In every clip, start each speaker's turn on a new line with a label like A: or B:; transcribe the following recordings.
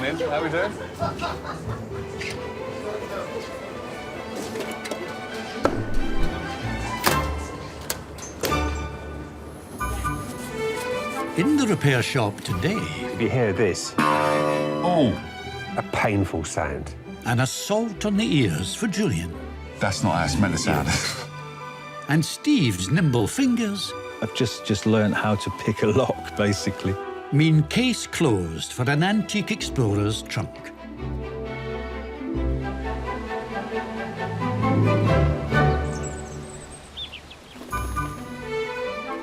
A: Morning. How we doing?
B: In the repair shop today...
C: If you hear this... Oh! A painful sound.
B: An assault on the ears for Julyan.
A: That's not how it's meant to sound.
B: And Steve's nimble fingers...
D: I've just learned how to pick a lock, basically.
B: mean case closed for an antique explorer's trunk.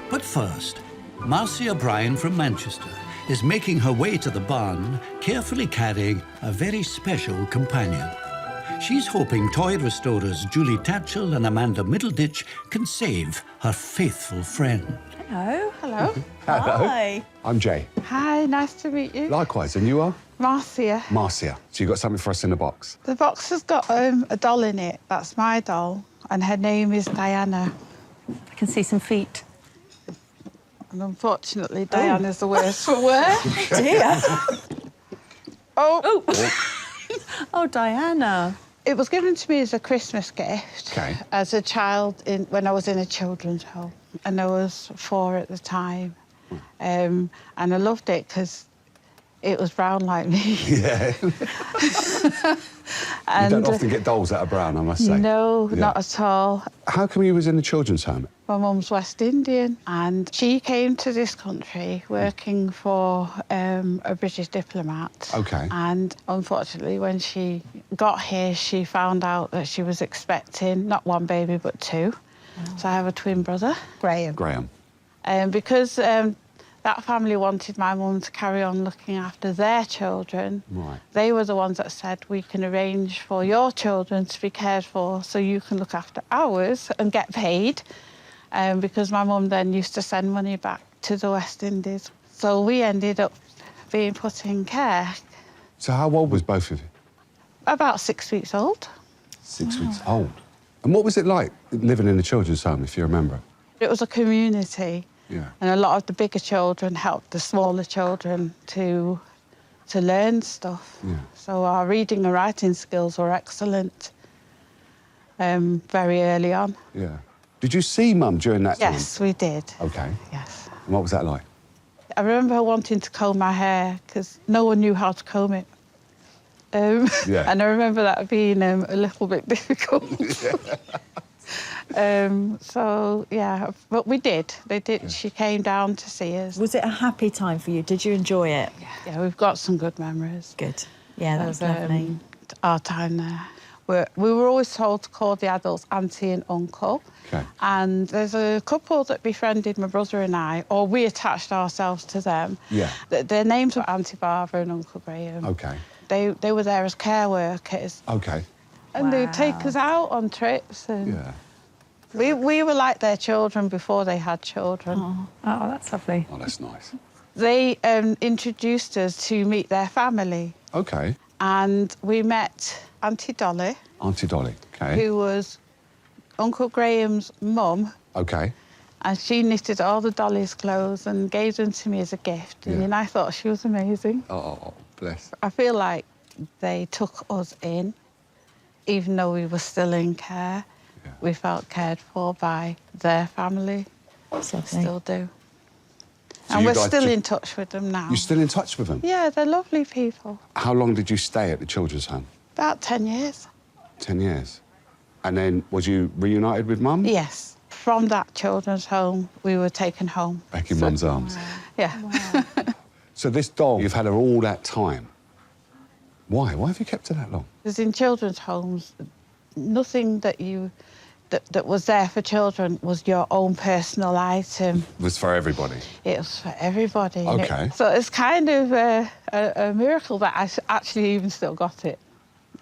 B: But first, Marcia Bryan from Manchester is making her way to the barn, carefully carrying a very special companion. She's hoping toy restorers Julie Tatchell and Amanda Middleditch can save her faithful friend.
E: Hello.
F: Hello.
A: Hello.
E: Hi.
A: I'm Jay.
F: Hi, nice to meet you.
A: Likewise, and you are?
F: Marcia.
A: Marcia. So you got something for us in the box?
F: The box has got a doll in it. That's my doll, and her name is Diana.
E: I can see some feet.
F: And unfortunately, Diana's the worst for wear.
E: Dear.
F: Oh.
E: Oh, Diana.
F: It was given to me as a Christmas gift as a child when I was in a children's home. And I was 4 at the time. And I loved it because it was brown like me.
A: Yeah.
F: And
A: you don't often get dolls out of brown, I must say.
F: No, not at all.
A: How come you was in the children's home?
F: My mum's West Indian, and she came to this country working for a British diplomat.
A: OK.
F: And unfortunately, when she got here, she found out that she was expecting not 1 baby, but 2. Oh. So I have a twin brother, Graham.
A: Graham.
F: Because that family wanted my mum to carry on looking after their children.
A: Right.
F: They were the ones that said, we can arrange for your children to be cared for so you can look after ours and get paid. Because my mum then used to send money back to the West Indies. So we ended up being put in care.
A: So how old was both of you?
F: About 6 weeks old.
A: 6 weeks old. And what was it like living in a children's home, if you remember?
F: It was a community.
A: Yeah.
F: And a lot of the bigger children helped the smaller children to learn stuff.
A: Yeah.
F: So our reading and writing skills were excellent very early on.
A: Yeah. Did you see Mum during that time?
F: Yes, we did.
A: OK.
F: Yes.
A: And what was that like?
F: I remember wanting to comb my hair because no one knew how to comb it.
A: Yeah.
F: And I remember that being a little bit difficult. So, yeah, but we did. They did. Yeah. She came down to see us.
E: Was it a happy time for you? Did you enjoy it?
F: Yeah, we've got some good memories.
E: Good. Yeah, that was lovely.
F: Our time there. We were always told to call the adults auntie and uncle.
A: Okay.
F: And there's a couple that befriended my brother and I, or we attached ourselves to them.
A: Yeah.
F: Their names were Auntie Barbara and Uncle Graham.
A: OK.
F: They were there as care workers.
A: OK.
F: And they'd take us out on trips. And
A: Yeah.
F: we were like their children before they had children.
E: Oh, that's lovely.
A: Oh, that's nice.
F: They introduced us to meet their family.
A: OK.
F: And we met Auntie Dolly.
A: Auntie Dolly, OK.
F: Who was Uncle Graham's mum.
A: OK.
F: And she knitted all the Dolly's clothes and gave them to me as a gift.
A: Yeah.
F: And I thought she was amazing.
A: Oh, bless.
F: I feel like they took us in, even though we were still in care. Yeah. We felt cared for by their family. Still do. So and we're still in touch with them now.
A: You're still in touch with them?
F: Yeah, they're lovely people.
A: How long did you stay at the children's home?
F: About 10 years.
A: 10 years. And then was you reunited with Mum?
F: Yes. From that children's home, we were taken home.
A: Back in Mum's arms?
F: Wow. Yeah. Wow.
A: So this doll, you've had her all that time. Why? Why have you kept her that long?
F: Because in children's homes, nothing that was there for children was your own personal item.
A: It was for everybody?
F: It was for everybody.
A: OK.
F: So it's kind of a miracle that I actually even still got it.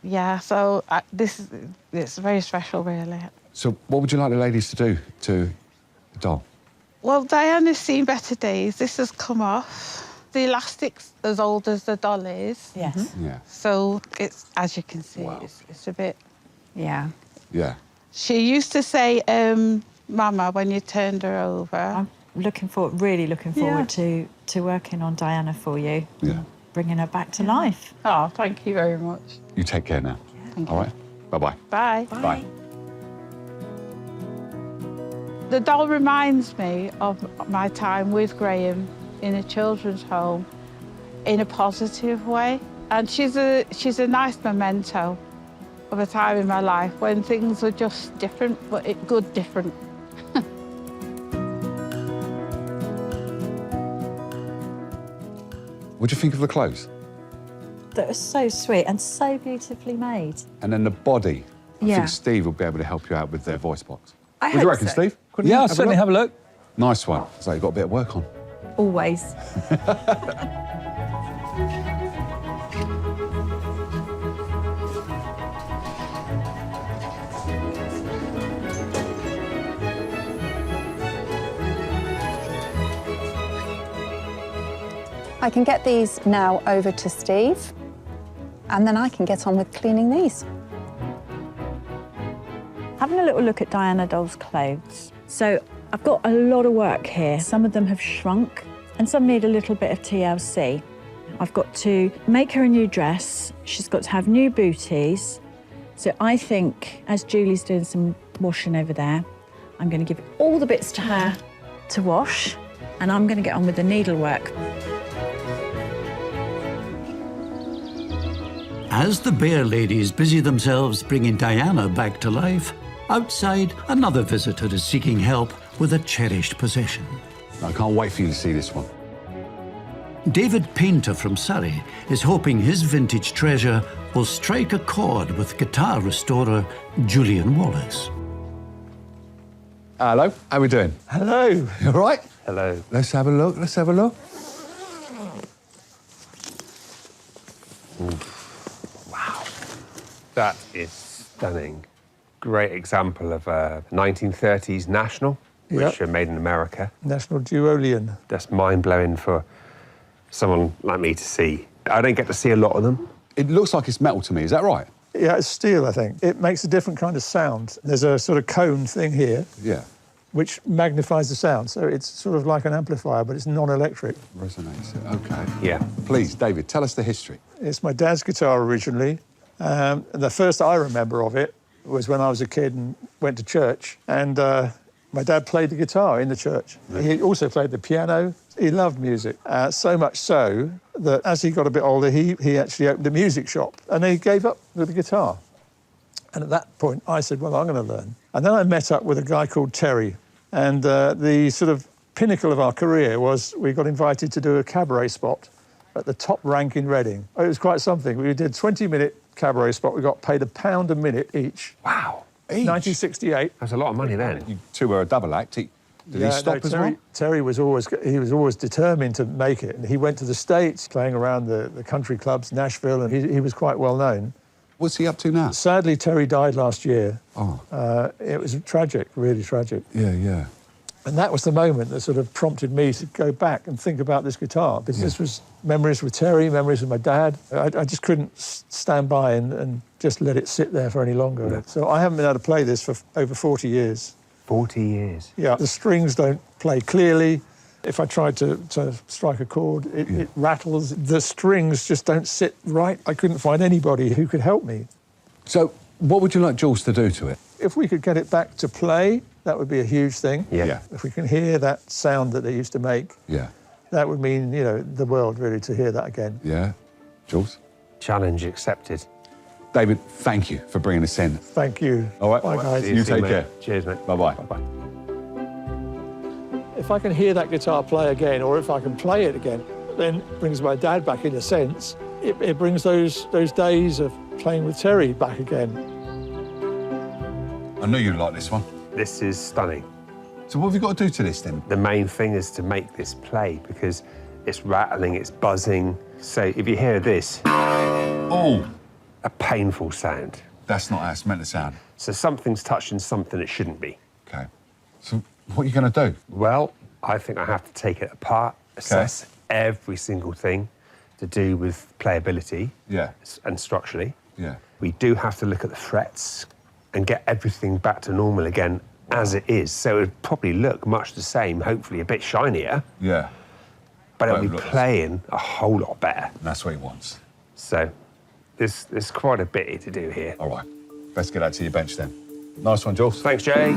F: Yeah, so it's very special, really.
A: So what would you like the ladies to do to the doll?
F: Well, Diana's seen better days. This has come off. The elastic's as old as the doll is.
E: Yes.
A: Mm-hmm. Yeah.
F: So it's, as you can see,
A: wow.
F: it's a bit...
E: Yeah.
A: Yeah.
F: She used to say, Mama, when you turned her over.
E: I'm really looking forward to working on Diana for you.
A: Yeah.
E: bringing her back to life.
F: Oh, thank you very much.
A: You take care now.
F: Thank
A: All
F: you.
A: right? Bye-bye.
F: Bye.
A: Bye.
F: The doll reminds me of my time with Graham in a children's home in a positive way. And she's a nice memento of a time in my life when things were just different, but good different.
A: What do you think of the clothes?
E: That was so sweet and so beautifully made.
A: And then the body. I
E: Yeah.
A: think Steve will be able to help you out with their voice box.
E: I
A: What do you
E: hope
A: reckon,
E: so.
A: Steve? Couldn't
D: Yeah,
A: you
D: I'll certainly have a look.
A: Nice one. So you've got a bit of work on.
E: Always.
G: I can get these now over to Steve, and then I can get on with cleaning these.
E: Having a little look at Diana Doll's clothes. So I've got a lot of work here. Some of them have shrunk and some need a little bit of TLC. I've got to make her a new dress. She's got to have new booties. So I think, as Julie's doing some washing over there, I'm going to give all the bits to her to wash, and I'm going to get on with the needlework.
B: As the Bear ladies busy themselves bringing Diana back to life, outside, another visitor is seeking help with a cherished possession.
A: I can't wait for you to see this one.
B: David Painter from Surrey is hoping his vintage treasure will strike a chord with guitar restorer Julyan Wallis.
A: Hello, how we doing?
D: Hello.
A: You all right?
C: Hello.
A: Let's have a look, let's have a look.
C: That is stunning. Great example of a 1930s national, which
D: Yep.
C: are made in America.
D: National Duolian.
C: That's mind-blowing for someone like me to see. I don't get to see a lot of them.
A: It looks like it's metal to me, is that right?
D: Yeah, it's steel, I think. It makes a different kind of sound. There's a sort of cone thing here,
A: Yeah.
D: which magnifies the sound. So it's sort of like an amplifier, but it's non-electric.
A: Resonates it, okay.
C: Yeah.
A: Please, David, tell us the history.
D: It's my dad's guitar originally. The first I remember of it was when I was a kid and went to church, and my dad played the guitar in the church. He also played the piano. He loved music, so much so that as he got a bit older, he actually opened a music shop, and he gave up with the guitar. And at that point, I said, well, I'm going to learn. And then I met up with a guy called Terry, and the sort of pinnacle of our career was we got invited to do a cabaret spot at the top rank in Reading. It was quite something. We did 20-minute cabaret spot. We got paid £1 a minute each.
C: Wow.
A: Each?
D: 1968.
C: That's a lot of money then.
A: You two were a double act. Did he stop as well?
D: Terry was always determined to make it. And he went to the States, playing around the country clubs, Nashville, and he was quite well known.
A: What's he up to now?
D: Sadly, Terry died last year.
A: Oh.
D: It was tragic, really tragic.
A: Yeah, yeah.
D: And that was the moment that sort of prompted me to go back and think about this guitar, because this was memories with Terry, memories with my dad. I just couldn't stand by and just let it sit there for any longer.
C: No.
D: So I haven't been able to play this for over 40 years.
C: 40 years.
D: Yeah, the strings don't play clearly. If I try to strike a chord, it rattles. The strings just don't sit right. I couldn't find anybody who could help me.
A: So what would you like Jules to do to it?
D: If we could get it back to play, that would be a huge thing.
C: Yeah.
A: Yeah.
D: If we can hear that sound that they used to make,
A: Yeah.
D: that would mean, the world really to hear that again.
A: Yeah. Jules?
C: Challenge accepted.
A: David, thank you for bringing us in.
D: Thank you.
A: All right.
D: Bye, guys.
A: You
C: soon,
A: take
C: mate.
A: care.
C: Cheers, mate.
A: Bye-bye.
C: Bye-bye.
D: If I can hear that guitar play again, or if I can play it again, then it brings my dad back in a sense. It brings those days of playing with Terry back again.
A: I knew you'd like this one.
C: This is stunning.
A: So what have you got to do to this then?
C: The main thing is to make this play because it's rattling, it's buzzing. So if you hear this,
A: Oh,
C: a painful sound.
A: that's not how it's meant to sound.
C: So something's touching something it shouldn't be.
A: Okay. So what are you going to do?
C: Well, I think I have to take it apart, assess every single thing to do with playability
A: Yeah.
C: and structurally.
A: Yeah.
C: We do have to look at the frets and get everything back to normal again as it is. So it would probably look much the same, hopefully a bit shinier,
A: Yeah.
C: but it'll be
A: Look.
C: playing a whole lot better.
A: And that's what he wants.
C: So there's quite a bit to do here.
A: All right, best get out to your bench then. Nice one, Jules.
C: Thanks, Jay.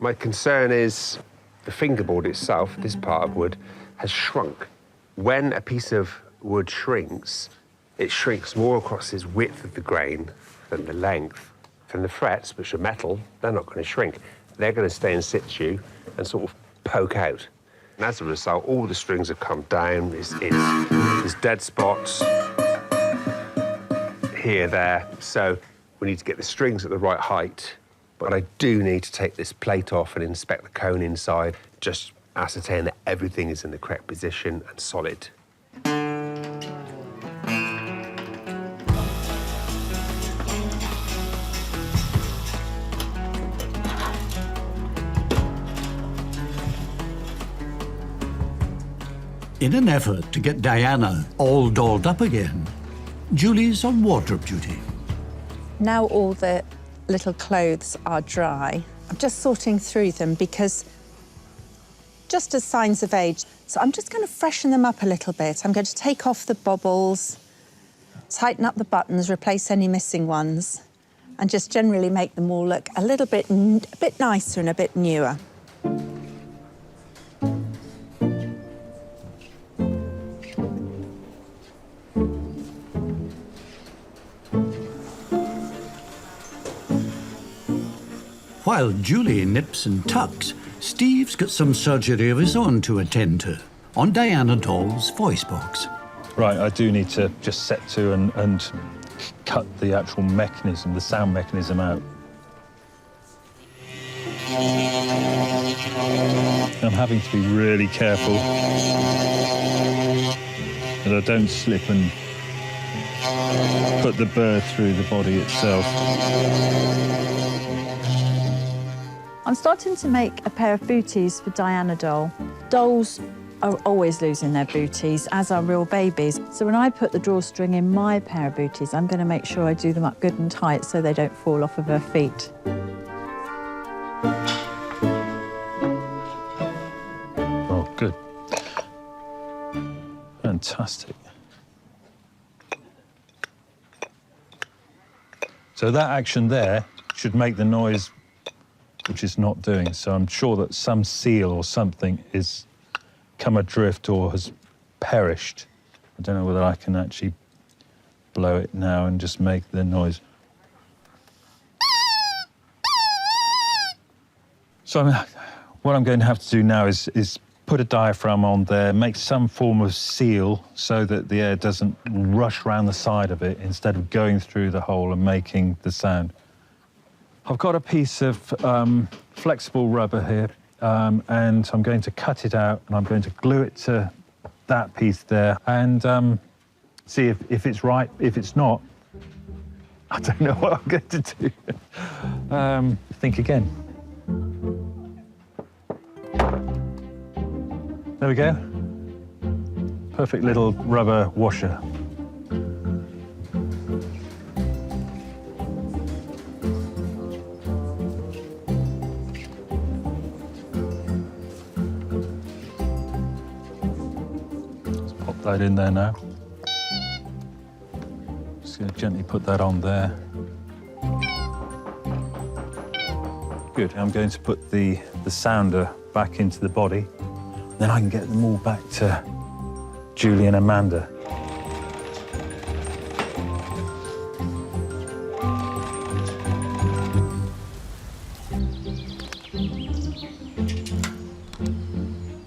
C: My concern is the fingerboard itself, this part of wood, has shrunk. When a piece of wood shrinks, it shrinks more across its width of the grain than the length. From the frets, which are metal, they're not going to shrink. They're going to stay in situ and sort of poke out. And as a result, all the strings have come down. There's dead spots here, there. So we need to get the strings at the right height. But I do need to take this plate off and inspect the cone inside, just ascertain that everything is in the correct position and solid.
B: In an effort to get Diana all dolled up again, Julie's on wardrobe duty.
G: Now all the little clothes are dry, I'm just sorting through them because just as signs of age. So I'm just going to freshen them up a little bit. I'm going to take off the bobbles, tighten up the buttons, replace any missing ones, and just generally make them all look a bit nicer and a bit newer.
B: While Julie nips and tucks, Steve's got some surgery of his own to attend to on Diana Doll's voice box.
H: Right, I do need to just set to and cut the actual mechanism, the sound mechanism out. I'm having to be really careful that I don't slip and put the burr through the body itself.
E: I'm starting to make a pair of booties for Diana Doll. Dolls are always losing their booties, as are real babies. So when I put the drawstring in my pair of booties, I'm going to make sure I do them up good and tight so they don't fall off of her feet.
H: Oh, good. Fantastic. So that action there should make the noise which it's not doing. So I'm sure that some seal or something is come adrift or has perished. I don't know whether I can actually blow it now and just make the noise. So what I'm going to have to do now is put a diaphragm on there, make some form of seal so that the air doesn't rush around the side of it instead of going through the hole and making the sound. I've got a piece of flexible rubber here, and I'm going to cut it out and I'm going to glue it to that piece there and see if it's right. If it's not, I don't know what I'm going to do. Think again. There we go. Perfect little rubber washer. That in there now. Just going to gently put that on there. Good. I'm going to put the sounder back into the body. Then I can get them all back to Julie and Amanda.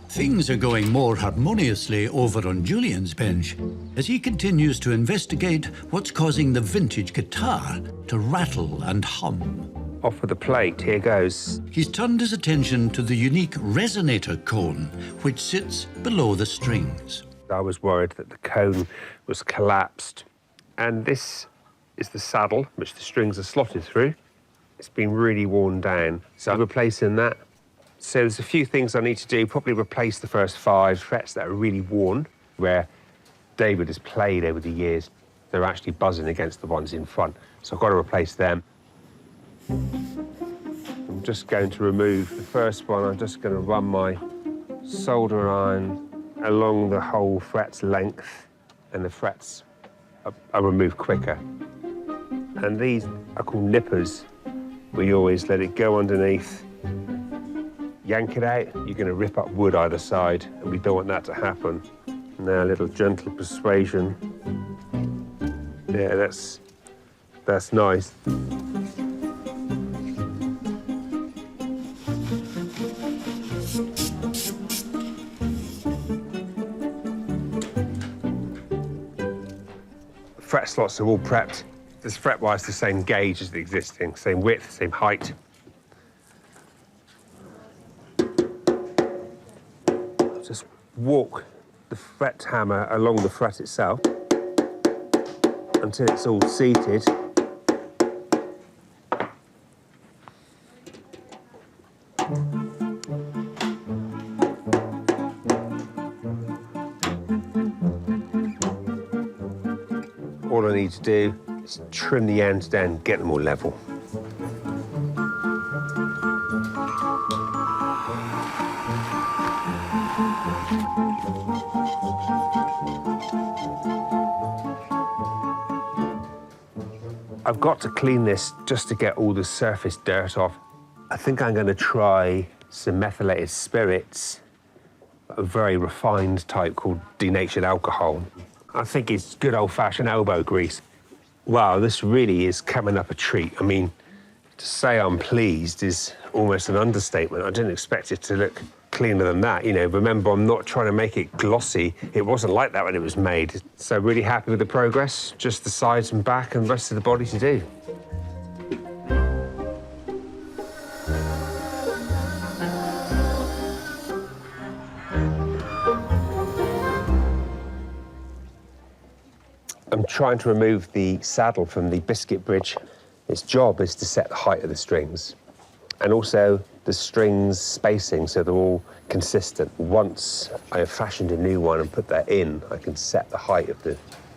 B: Things are going more harmoniously over on Julian's bench as he continues to investigate what's causing the vintage guitar to rattle and hum.
C: Off with the plate, here goes.
B: He's turned his attention to the unique resonator cone, which sits below the strings.
C: I was worried that the cone was collapsed. And this is the saddle, which the strings are slotted through. It's been really worn down. So I'm replacing that. So there's a few things I need to do. Probably replace the first 5 frets that are really worn, where David has played over the years, they're actually buzzing against the ones in front. So I've got to replace them. I'm just going to remove the first one. I'm just going to run my solder iron along the whole fret's length, and the frets are removed quicker. And these are called nippers. We always let it go underneath, yank it out, you're going to rip up wood either side, and we don't want that to happen. Now a little gentle persuasion. Yeah, that's nice. Fret slots are all prepped. This fret-wise the same gauge as the existing, same width, same height. Just walk the fret hammer along the fret itself until it's all seated. All I need to do is trim the ends down, get them all level. I've got to clean this just to get all the surface dirt off. I think I'm going to try some methylated spirits, a very refined type called denatured alcohol. I think it's good old-fashioned elbow grease. Wow, this really is coming up a treat. I mean, to say I'm pleased is almost an understatement. I didn't expect it to look cleaner than that. You know, remember, I'm not trying to make it glossy. It wasn't like that when it was made. So really happy with the progress. Just the sides and back and the rest of the body to do. I'm trying to remove the saddle from the biscuit bridge. Its job is to set the height of the strings and also the strings spacing so they're all consistent. Once I have fashioned a new one and put that in, I can set the height of the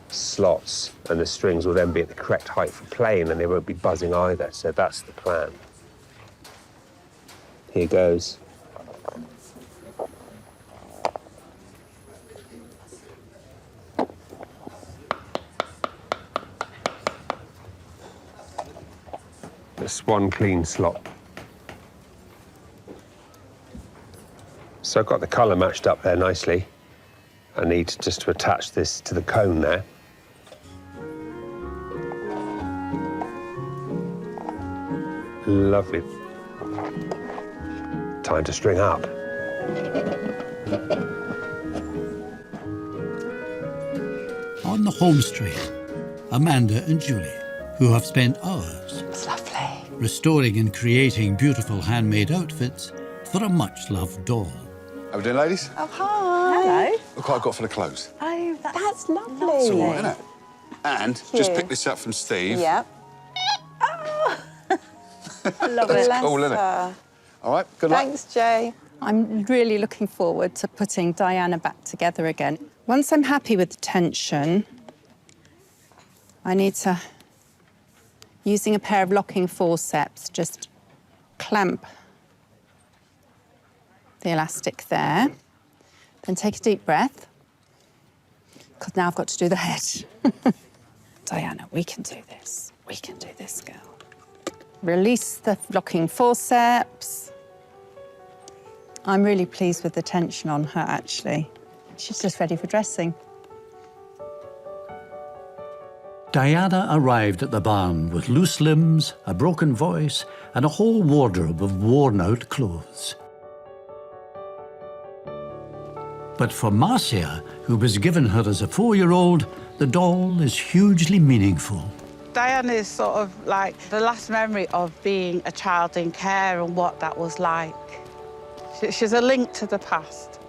C: slots and the strings will then be at the correct height for playing and they won't be buzzing either. So that's the plan. Here goes. Just one clean slot. So I've got the colour matched up there nicely. I need just to attach this to the cone there. Lovely. Time to string up.
B: On the home straight, Amanda and Julie, who have spent hours
G: It's lovely.
B: restoring and creating beautiful handmade outfits for a much-loved doll.
A: How we doing, ladies?
G: Oh, hi.
E: Hello.
A: Look what I got for the clothes.
E: Oh,
G: That's lovely.
A: It's all right, isn't it? And just picked this up from Steve.
G: Yep.
E: I love
A: That's
E: it.
A: cool, isn't it? All right, good luck.
G: Thanks, Jay. I'm really looking forward to putting Diana back together again. Once I'm happy with the tension, I need to, using a pair of locking forceps, just clamp the elastic there. Then take a deep breath, because now I've got to do the head. Diana, we can do this. We can do this, girl. Release the locking forceps. I'm really pleased with the tension on her, actually. She's just ready for dressing.
B: Diana arrived at the barn with loose limbs, a broken voice, and a whole wardrobe of worn-out clothes. But for Marcia, who was given her as a 4-year-old, the doll is hugely meaningful.
F: Diana is sort of like the last memory of being a child in care and what that was like. She's a link to the past.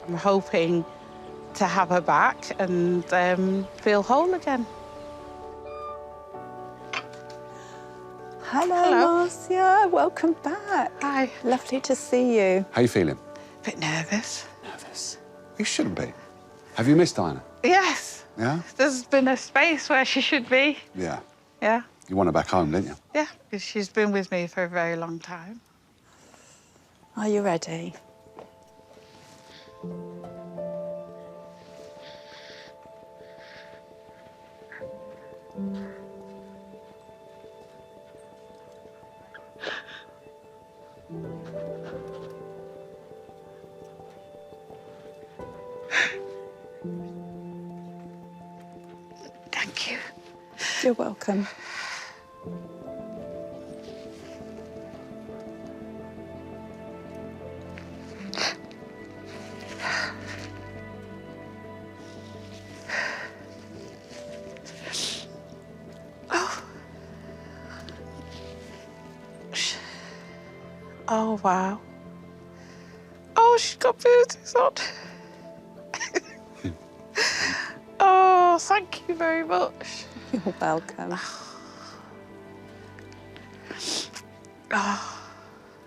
F: I'm hoping to have her back and feel whole again.
G: Hello, Marcia. Welcome back.
F: Hi.
G: Lovely to see you.
A: How you feeling?
F: A bit nervous.
A: Nervous. You shouldn't be. Have you missed Diana?
F: Yes.
A: Yeah?
F: There's been a space where she should be.
A: Yeah.
F: Yeah.
A: You want her back home, didn't you?
F: Yeah, because she's been with me for a very long time.
G: Are you ready?
F: Thank you.
G: You're welcome.
F: Oh, wow. Oh, she's got booties on. Oh, thank you very much.
G: You're welcome.
F: Oh,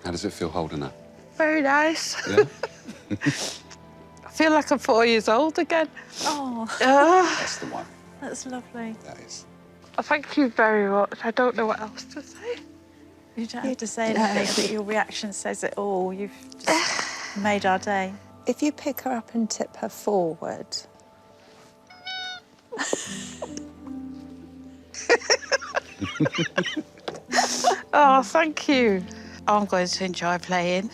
A: How does it feel holding her?
F: very nice.
A: Yeah?
F: I feel like I'm 4 years old again.
E: Oh,
A: That's the one.
E: that's lovely.
A: That is.
F: Thank you very much. I don't know what else to say.
E: You don't have to say anything. I think your reaction says it all. You've just made our day.
G: If you pick her up and tip her forward.
F: Oh, thank you. I'm going to enjoy playing.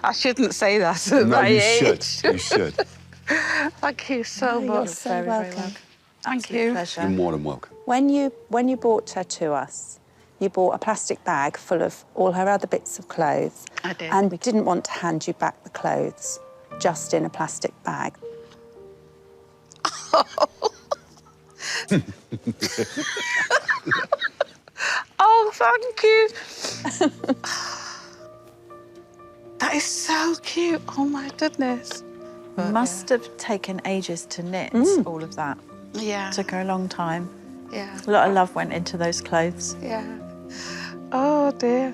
F: I shouldn't say that at my age.
A: should. You should.
F: Thank you so
G: You're
F: much.
G: so welcome.
F: Thank
E: Absolute
F: you.
E: pleasure.
A: You're more than welcome.
G: When you brought her to us, you bought a plastic bag full of all her other bits of clothes.
F: I did.
G: And we didn't want to hand you back the clothes just in a plastic bag.
F: Oh, thank you. That is so cute. Oh, my goodness.
E: Must have taken ages to knit all of that.
F: Yeah.
E: Took her a long time.
F: Yeah.
E: A lot of love went into those clothes.
F: Yeah. Oh, dear.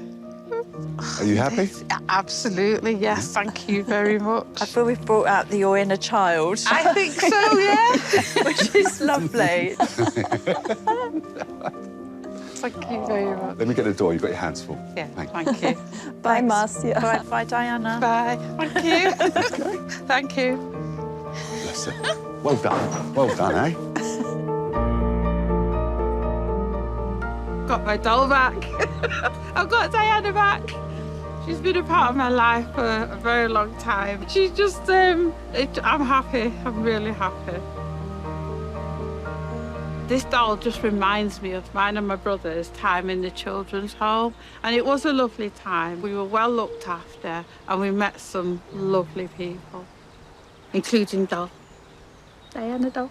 A: Are you happy?
F: Absolutely, yes. Thank you very much.
E: I feel we've brought out your inner child.
F: I think so, yeah.
E: Which is lovely.
F: Thank you very much.
A: Let me get the door. You've got your hands full.
F: Yeah,
A: Thank you.
F: thank you.
G: Bye,
E: Thanks.
G: Marcia.
E: Bye, bye, Diana.
F: Bye. Thank you. Thank you.
A: Bless her. Well done. Well done, eh?
F: Got my doll back. I've got Diana back. She's been a part of my life for a very long time. She's just, I'm happy. I'm really happy. This doll just reminds me of mine and my brother's time in the children's home. And it was a lovely time. We were well looked after and we met some lovely people, including Doll. Diana Doll.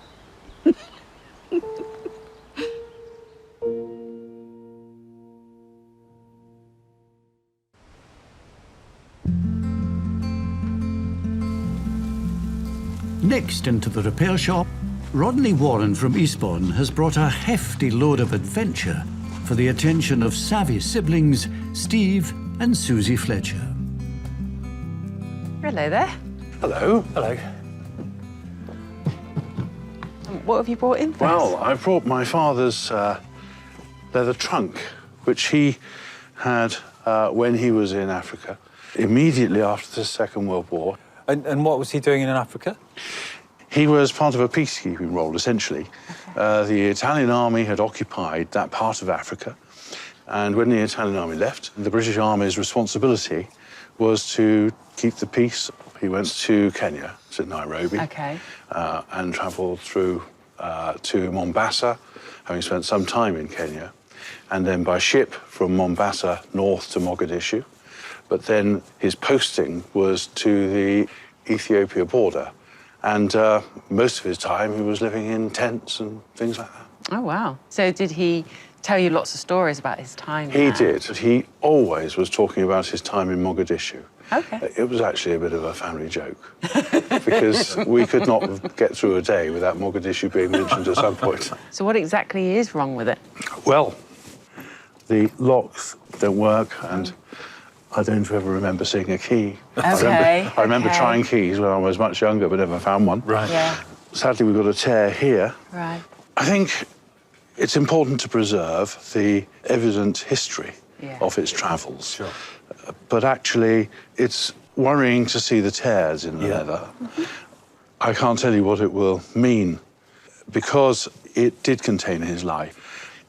B: Next into the repair shop, Rodney Warren from Eastbourne has brought a hefty load of adventure for the attention of savvy siblings Steve and Susie Fletcher.
I: Hello there.
J: Hello. Hello.
I: What have you brought in for
J: Well,
I: us?
J: I brought my father's leather trunk, which he had when he was in Africa, immediately after the Second World War.
K: And what was he doing in Africa?
J: He was part of a peacekeeping role, essentially. The Italian army had occupied that part of Africa, and when the Italian army left, the British Army's responsibility was to keep the peace. He went to Kenya, to Nairobi,
I: Okay.
J: and travelled through to Mombasa, having spent some time in Kenya, and then by ship from Mombasa north to Mogadishu. But then his posting was to the Ethiopia border, and most of his time he was living in tents and things like that.
I: Oh, wow. So did he tell you lots of stories about his time
J: He
I: there?
J: did. He always was talking about his time in Mogadishu.
I: Okay.
J: It was actually a bit of a family joke, because we could not get through a day without Mogadishu being mentioned at some point.
I: So what exactly is wrong with it?
J: Well, the locks don't work, and I don't ever remember seeing a key.
I: Okay,
J: I remember
I: okay.
J: trying keys when I was much younger, but never found one.
H: Right.
I: Yeah,
J: Sadly, we've got a tear here.
I: right.
J: I think it's important to preserve the evident history
I: Yeah.
J: of its travels.
H: Sure.
J: But actually, it's worrying to see the tears in the leather. I can't tell you what it will mean, because it did contain his life.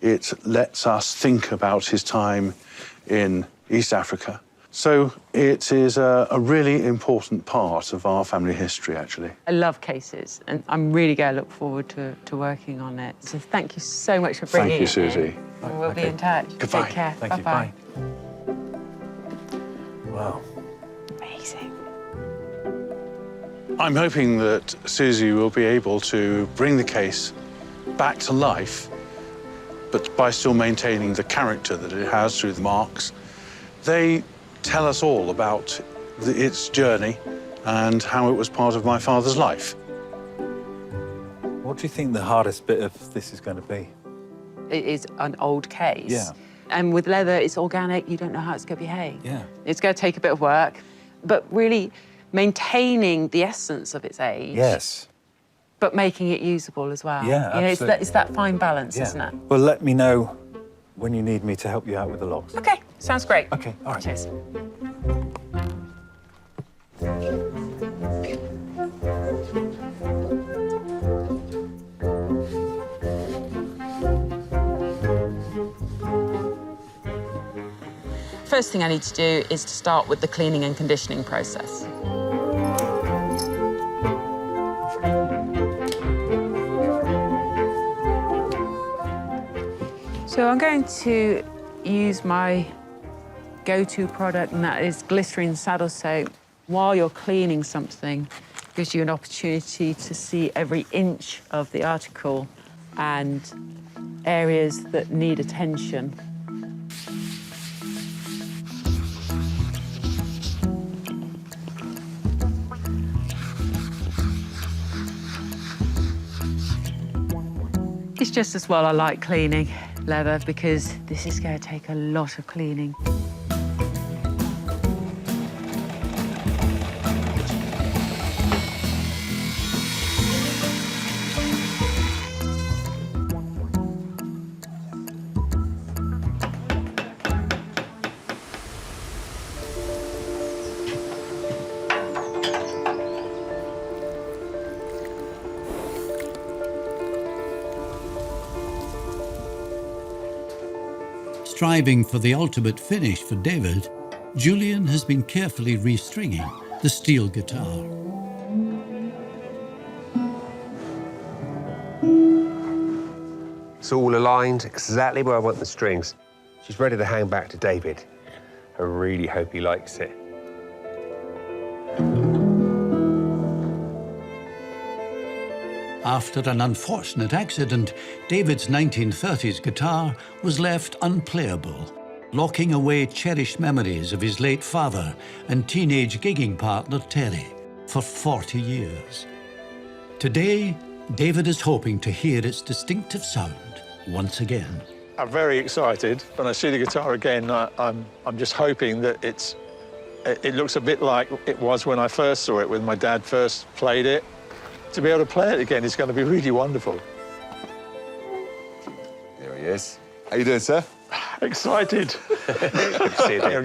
J: It lets us think about his time in East Africa. So it is a really important part of our family history, actually.
I: I love cases, and I'm really going to look forward to working on it. So thank you so much for bringing
J: Thank you,
I: it in.
J: Susie.
I: And we'll be
H: Okay.
I: in touch.
J: Goodbye.
I: Take care.
H: Thank you.
I: Bye-bye.
H: Wow.
I: Amazing.
J: I'm hoping that Susie will be able to bring the case back to life, but by still maintaining the character that it has through the marks. They tell us all about its journey and how it was part of my father's life.
H: What do you think the hardest bit of this is going to be?
I: It is an old case.
H: Yeah.
I: And with leather, it's organic. You don't know how it's going to behave.
H: Yeah.
I: It's going to take a bit of work, but really maintaining the essence of its age.
H: Yes.
I: But making it usable as well.
H: Yeah,
I: You know,
H: absolutely.
I: it's that fine balance, isn't it?
H: Well, let me know when you need me to help you out with the logs.
I: Okay, sounds great.
H: Okay, all right.
I: Cheers. First thing I need to do is to start with the cleaning and conditioning process. So I'm going to use my go-to product, and that is glycerine saddle soap. While you're cleaning something, it gives you an opportunity to see every inch of the article and areas that need attention. It's just as well I like cleaning leather, because this is going to take a lot of cleaning.
B: Striving for the ultimate finish for David, Julyan has been carefully restringing the steel guitar.
C: It's all aligned exactly where I want the strings. She's ready to hang back to David. I really hope he likes it.
B: After an unfortunate accident, David's 1930s guitar was left unplayable, locking away cherished memories of his late father and teenage gigging partner Terry for 40 years. Today, David is hoping to hear its distinctive sound once again.
D: I'm very excited. When I see the guitar again, I'm just hoping that it looks a bit like it was when I first saw it, when my dad first played it. To be able to play it again is going to be really wonderful.
A: There he is. How you doing, sir?
D: Excited.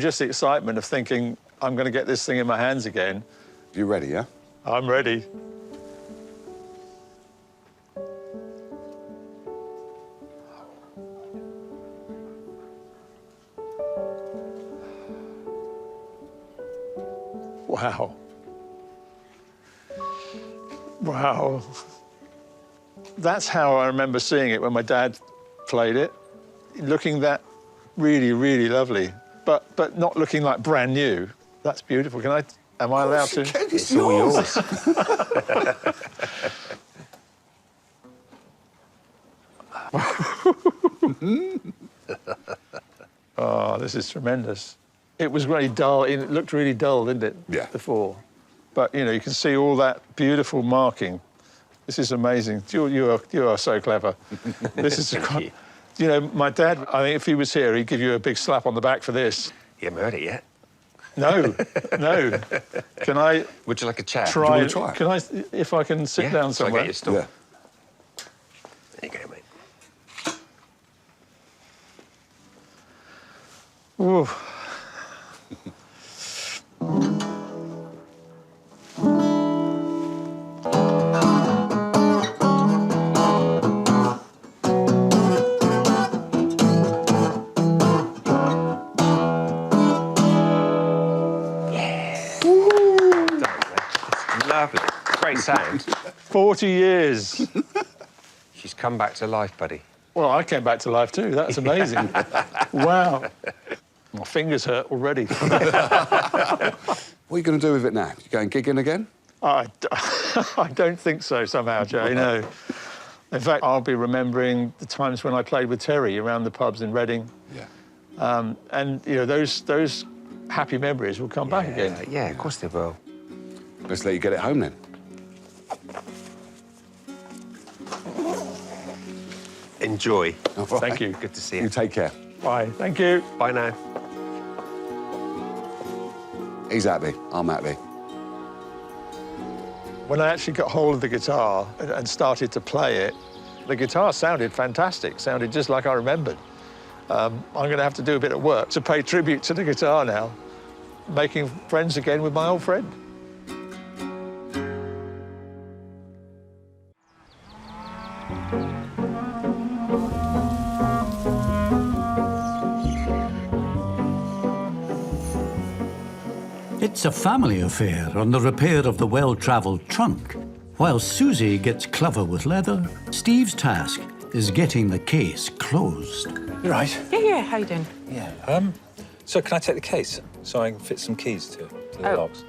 D: Just the excitement of thinking I'm going to get this thing in my hands again.
A: You ready, yeah?
D: I'm ready. Wow. Wow. That's how I remember seeing it when my dad played it. Looking that really, really lovely, but not looking like brand new. That's beautiful. Am I allowed to?
C: It's all yours.
D: Oh, this is tremendous. It was really dull. It looked really dull, didn't it?
A: Yeah.
D: Before. But, you know, you can see all that beautiful marking. This is amazing. You are so clever. This is quite... You know, my dad, I think if he was here, he'd give you a big slap on the back for this.
C: You haven't heard it yet?
D: No, no. Can I
C: Would you like a chair?
A: Do you
D: try?
A: wanna try?
D: Can I, if I can sit down
C: Shall I
D: somewhere?
C: get your stool?
A: Yeah.
C: There you go, mate.
D: Ooh.
C: Lovely. Great sound.
D: 40 years.
C: She's come back to life, buddy.
D: Well, I came back to life too. That's amazing. Wow. My fingers hurt already.
A: What are you going to do with it now? You going gigging again?
D: I don't think so somehow, Jay, no. In fact, I'll be remembering the times when I played with Terry around the pubs in Reading.
A: Yeah.
D: And, you know, those happy memories will come back again.
C: Yeah, of course they will.
A: Let's let you get it home then.
C: Enjoy.
A: All right.
D: Thank you.
C: Good to see
A: You
C: you.
A: take care.
D: Bye. Thank you.
C: Bye now.
A: He's happy. I'm happy.
D: When I actually got hold of the guitar and started to play it, the guitar sounded fantastic, sounded just like I remembered. I'm going to have to do a bit of work to pay tribute to the guitar now, making friends again with my old friend.
B: It's a family affair on the repair of the well-travelled trunk. While Susie gets clever with leather, Steve's task is getting the case closed.
K: You right?
I: Yeah, how you doing?
K: Yeah. So can I take the case so I can fit some keys to the locks?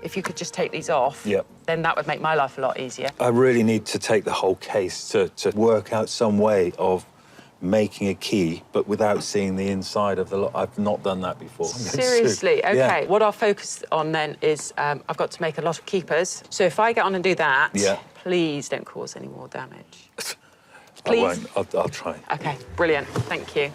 I: If you could just take these off,
K: Yep.
I: then that would make my life a lot easier.
K: I really need to take the whole case to work out some way of making a key, but without seeing the inside of the lock. I've not done that before.
I: Seriously? Okay.
K: Yeah.
I: What I'll focus on then is I've got to make a lot of keepers. So if I get on and do that,
K: Yeah.
I: please don't cause any more damage.
K: I
I: Please?
K: won't. I'll try.
I: Okay, brilliant. Thank you.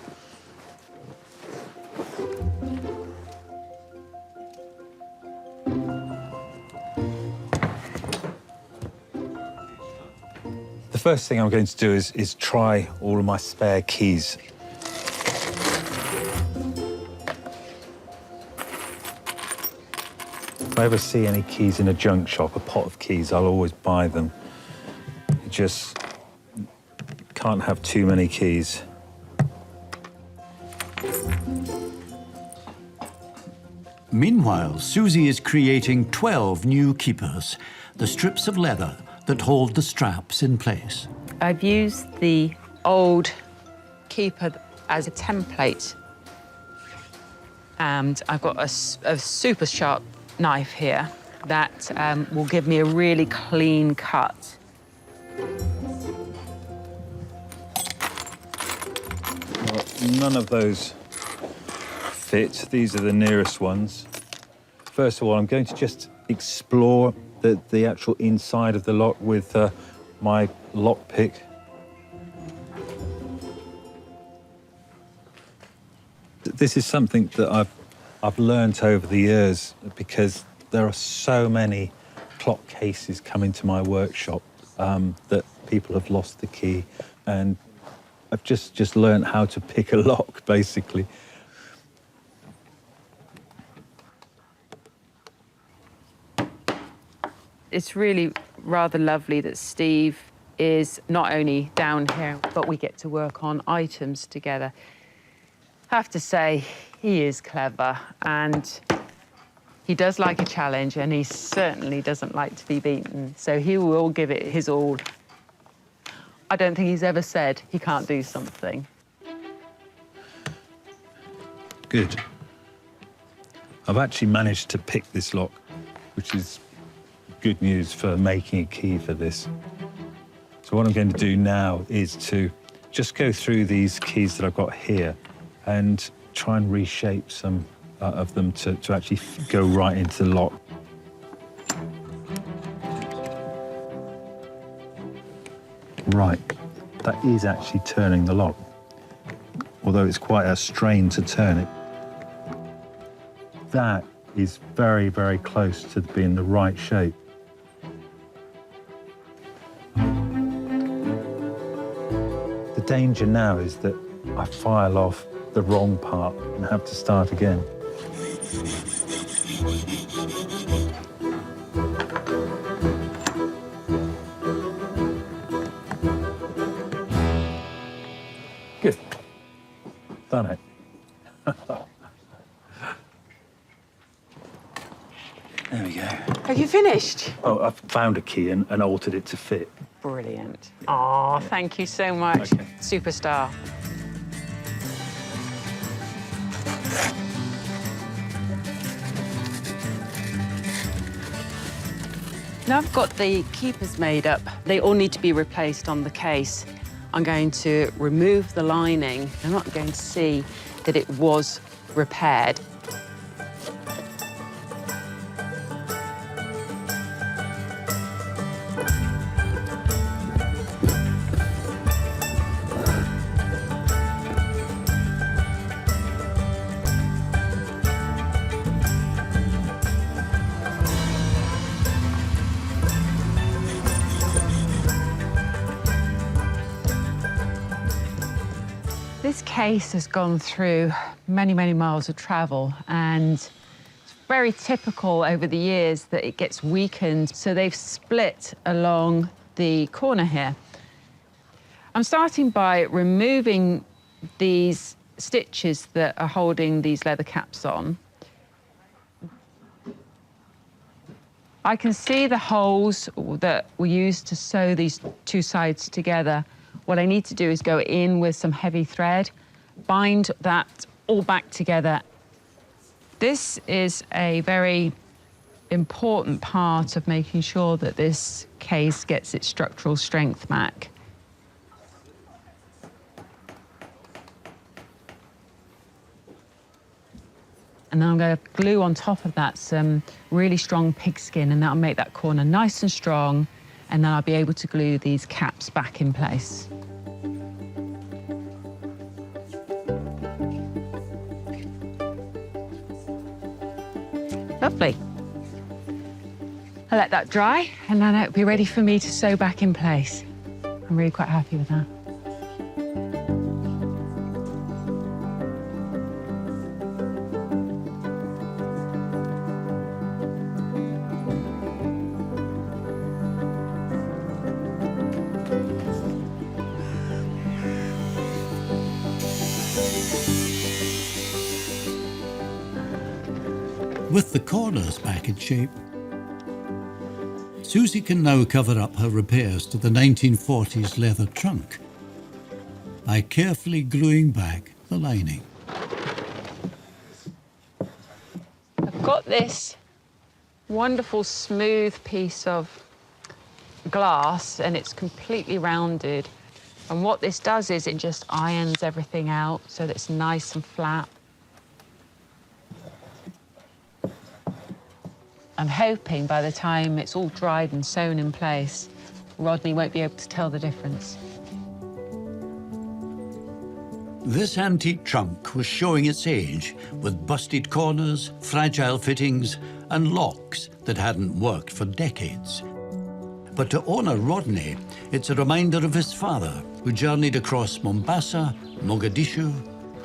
H: The first thing I'm going to do is try all of my spare keys. If I ever see any keys in a junk shop, a pot of keys, I'll always buy them. You just can't have too many keys.
B: Meanwhile, Susie is creating 12 new keepers, the strips of leather that hold the straps in place.
I: I've used the old keeper as a template. And I've got a super sharp knife here that will give me a really clean cut.
H: Well, none of those fit. These are the nearest ones. First of all, I'm going to just explore the actual inside of the lock with my lock pick. This is something that I've learnt over the years because there are so many clock cases coming to my workshop that people have lost the key, and I've just learnt how to pick a lock, basically.
I: It's really rather lovely that Steve is not only down here, but we get to work on items together. I have to say, he is clever and he does like a challenge, and he certainly doesn't like to be beaten, so he will give it his all. I don't think he's ever said he can't do something.
H: Good. I've actually managed to pick this lock, which is good news for making a key for this. So what I'm going to do now is to just go through these keys that I've got here and try and reshape some of them to actually go right into the lock. Right, that is actually turning the lock, although it's quite a strain to turn it. that is very, very close to being the right shape. The danger now is that I file off the wrong part and have to start again. Good. Done it. There we go.
I: Have you finished?
H: Oh, I've found a key and altered it to fit.
I: Brilliant. Oh, thank you so much.
H: Okay.
I: Superstar. Now I've got the keepers made up. They all need to be replaced on the case. I'm going to remove the lining. I'm not going to see that it was repaired. This case has gone through many, many miles of travel, and it's very typical over the years that it gets weakened, so they've split along the corner here. I'm starting by removing these stitches that are holding these leather caps on. I can see the holes that were used to sew these two sides together. What I need to do is go in with some heavy thread, bind that all back together. This is a very important part of making sure that this case gets its structural strength back. And then I'm going to glue on top of that some really strong pigskin, and that'll make that corner nice and strong, and then I'll be able to glue these caps back in place. Lovely. I'll let that dry, and then it'll be ready for me to sew back in place. I'm really quite happy with that.
B: With the corners back in shape, Susie can now cover up her repairs to the 1940s leather trunk by carefully gluing back the lining.
I: I've got this wonderful smooth piece of glass, and it's completely rounded. And what this does is it just irons everything out so that it's nice and flat. I'm hoping by the time it's all dried and sewn in place, Rodney won't be able to tell the difference.
B: This antique trunk was showing its age, with busted corners, fragile fittings, and locks that hadn't worked for decades. But to owner Rodney, it's a reminder of his father, who journeyed across Mombasa, Mogadishu,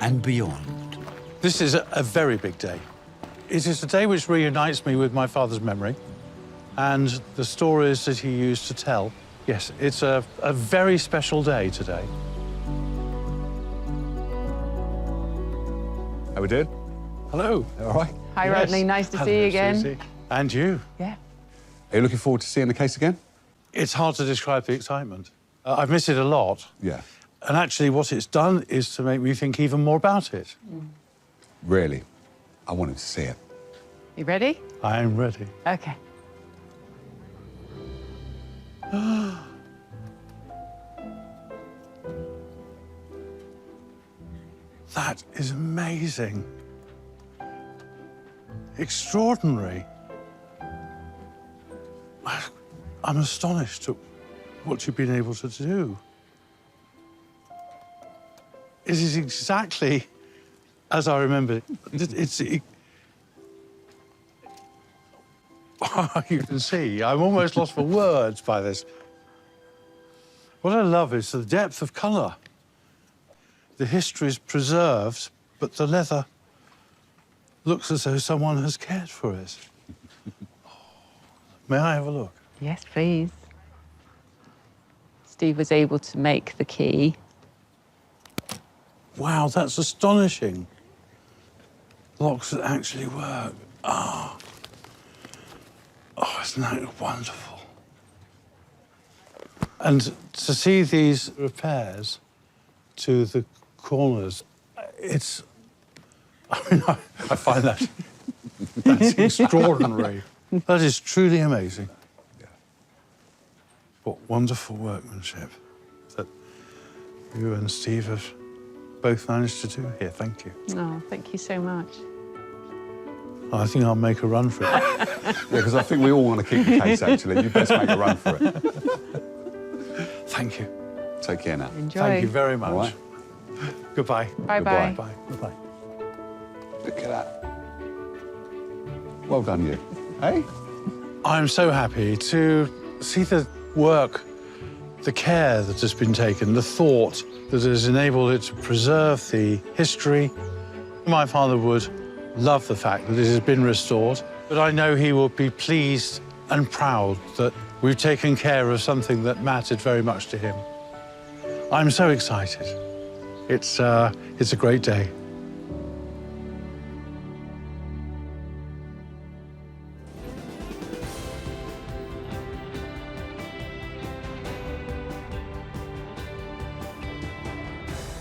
B: and beyond.
J: This is a very big day. It is a day which reunites me with my father's memory and the stories that he used to tell. Yes, it's a very special day today.
A: How we doing?
J: Hello.
A: All right?
I: Hi,
J: Yes.
I: Rodney. Nice to see
J: Hello,
I: you again.
J: Susie. And you.
I: Yeah.
A: Are you looking forward to seeing the case again?
J: It's hard to describe the excitement. I've missed it a lot.
A: Yeah.
J: And actually what it's done is to make me think even more about it.
A: Really? I wanted to see it.
I: You ready?
J: I am ready.
I: Okay.
J: That is amazing. Extraordinary. I'm astonished at what you've been able to do. It is exactly as I remember it. You can see, I'm almost lost for words by this. What I love is the depth of colour. The history is preserved, but the leather looks as though someone has cared for it. May I have a look?
I: Yes, please. Steve was able to make the key.
J: Wow, that's astonishing. Locks that actually work. Ah. Oh, isn't that wonderful? And to see these repairs to the corners, it's... I mean, I find that's extraordinary. That is truly amazing. Yeah. What wonderful workmanship that you and Steve have both managed to do here. Thank you.
I: Oh, thank you so much.
J: I think I'll make a run for it.
A: Yeah, because I think we all want to keep the case, actually. You best make a run for it.
J: Thank you.
A: Take care now.
I: Enjoy.
J: Thank you very much.
A: All right.
J: Goodbye.
I: Bye-bye.
J: Bye. Goodbye.
A: Look at that. Well done, you. Hey?
J: I'm so happy to see the work, the care that has been taken, the thought that has enabled it to preserve the history. My father would love the fact that it has been restored, but I know he will be pleased and proud that we've taken care of something that mattered very much to him. I'm so excited. It's a great day.